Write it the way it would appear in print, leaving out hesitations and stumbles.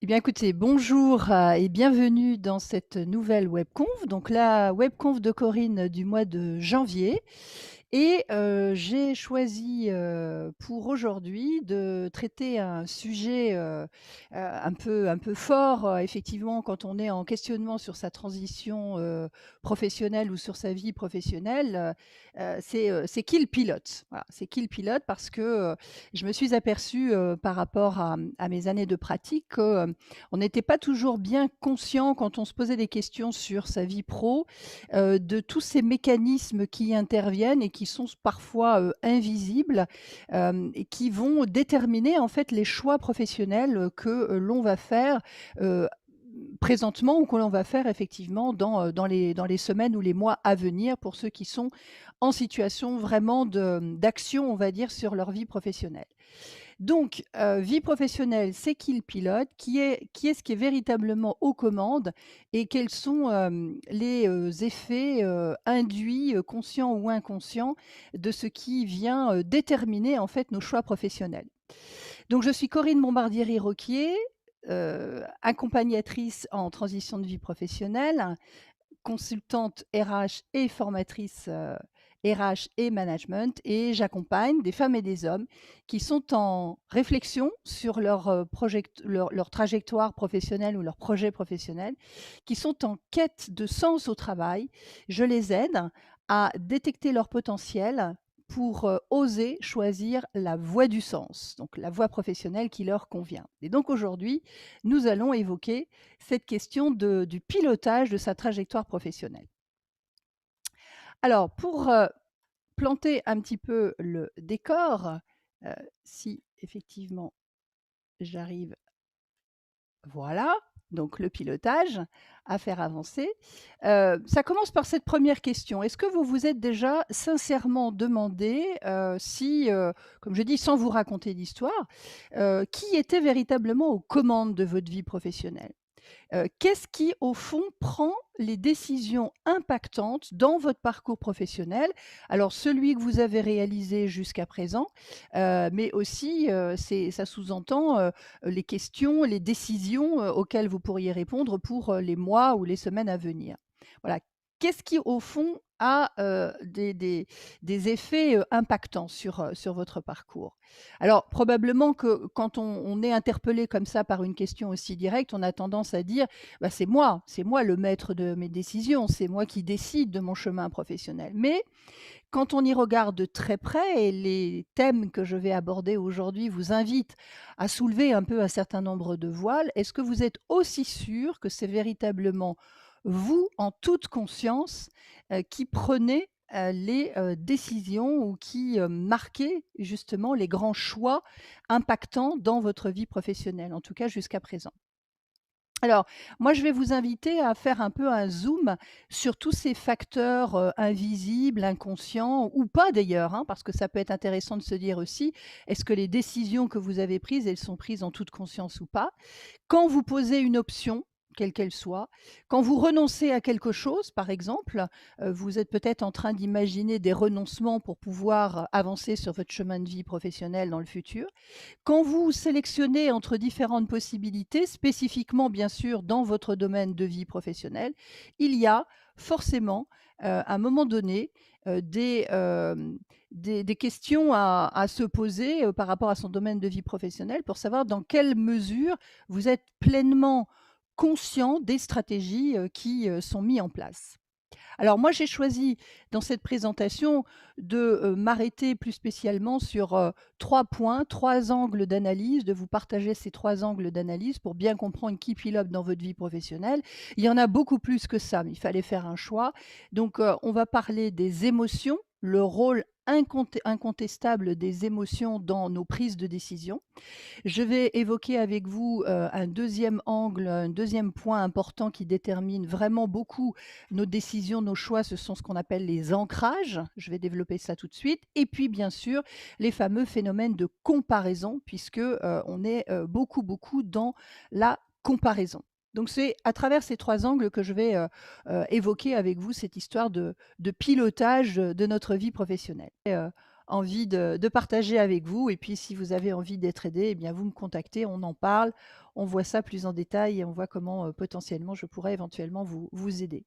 Eh bien, écoutez, bonjour et bienvenue dans cette nouvelle webconf. Donc, la webconf de Corinne du mois de janvier. Et j'ai choisi, pour aujourd'hui de traiter un sujet, un peu fort, effectivement, quand on est en questionnement sur sa transition, professionnelle ou sur sa vie professionnelle, c'est qui le pilote? Voilà, c'est qui le pilote? Parce que, je me suis aperçue, par rapport à mes années de pratique que, on n'était pas toujours bien conscient quand on se posait des questions sur sa vie pro, de tous ces mécanismes qui interviennent et qui sont parfois, invisibles, et qui vont déterminer en fait les choix professionnels, que, l'on va faire, heu, présentement ou que l'on va faire effectivement dans les semaines ou les mois à venir pour ceux qui sont en situation vraiment d'action, on va dire, sur leur vie professionnelle. Donc, vie professionnelle, c'est qui le pilote? Qui est-ce qui est véritablement aux commandes? Et quels sont, les, effets, induits, conscients ou inconscients de ce qui vient, déterminer en fait nos choix professionnels? Donc je suis Corinne Bombardieri-Roquier, accompagnatrice en transition de vie professionnelle, consultante RH et formatrice, RH et management, et j'accompagne des femmes et des hommes qui sont en réflexion sur leur trajectoire professionnelle ou leur projet professionnel, qui sont en quête de sens au travail. Je les aide à détecter leur potentiel pour, oser choisir la voie du sens, donc la voie professionnelle qui leur convient. Et donc aujourd'hui, nous allons évoquer cette question du pilotage de sa trajectoire professionnelle. Alors pour, planter un petit peu le décor, heu, si effectivement j'arrive, voilà, donc le pilotage à faire avancer. Ça commence par cette première question. Est-ce que vous vous êtes déjà sincèrement demandé, si, comme je dis, sans vous raconter d'histoire, qui était véritablement aux commandes de votre vie professionnelle? Qu'est-ce qui, au fond, prend les décisions impactantes dans votre parcours professionnel? Alors celui que vous avez réalisé jusqu'à présent, mais aussi, ça sous-entend, les questions, les décisions, auxquelles vous pourriez répondre pour, les mois ou les semaines à venir. Voilà. Qu'est-ce qui, au fond, a, des effets, impactants sur votre parcours? Alors, probablement que quand on est interpellé comme ça par une question aussi directe, on a tendance à dire: «Bah, c'est moi le maître de mes décisions, c'est moi qui décide de mon chemin professionnel». Mais quand on y regarde de très près, et les thèmes que je vais aborder aujourd'hui vous invitent à soulever un peu un certain nombre de voiles, est-ce que vous êtes aussi sûr que c'est véritablement vous, en toute conscience, qui prenez, les, décisions, ou qui, marquez justement les grands choix impactants dans votre vie professionnelle, en tout cas jusqu'à présent? Alors, moi, je vais vous inviter à faire un peu un zoom sur tous ces facteurs, invisibles, inconscients ou pas d'ailleurs, hein, parce que ça peut être intéressant de se dire aussi: «Est-ce que les décisions que vous avez prises, elles sont prises en toute conscience ou pas?» Quand vous posez une option, quelle qu'elle soit, quand vous renoncez à quelque chose, par exemple, vous êtes peut-être en train d'imaginer des renoncements pour pouvoir avancer sur votre chemin de vie professionnel dans le futur. Quand vous sélectionnez entre différentes possibilités, spécifiquement bien sûr dans votre domaine de vie professionnelle, il y a forcément, à un moment donné, des questions à se poser, par rapport à son domaine de vie professionnelle, pour savoir dans quelle mesure vous êtes pleinement conscient des stratégies, qui, sont mis en place. Alors moi, j'ai choisi dans cette présentation de, m'arrêter plus spécialement sur, 3 points, 3 angles d'analyse, de vous partager ces 3 angles d'analyse pour bien comprendre qui pilote dans votre vie professionnelle. Il y en a beaucoup plus que ça, mais il fallait faire un choix. Donc, on va parler des émotions, le rôle incontestable des émotions dans nos prises de décision. Je vais évoquer avec vous, un deuxième angle, un deuxième point important qui détermine vraiment beaucoup nos décisions, nos choix, ce sont ce qu'on appelle les ancrages. Je vais développer ça tout de suite. Et puis bien sûr, les fameux phénomènes de comparaison, puisque, on est, beaucoup, beaucoup dans la comparaison. Donc c'est à travers ces 3 angles que je vais, évoquer avec vous cette histoire de pilotage, de notre vie professionnelle. envie de partager avec vous et puis si vous avez envie d'être aidé, eh bien vous me contactez, on en parle, on voit ça plus en détail et on voit comment, potentiellement je pourrais éventuellement vous aider.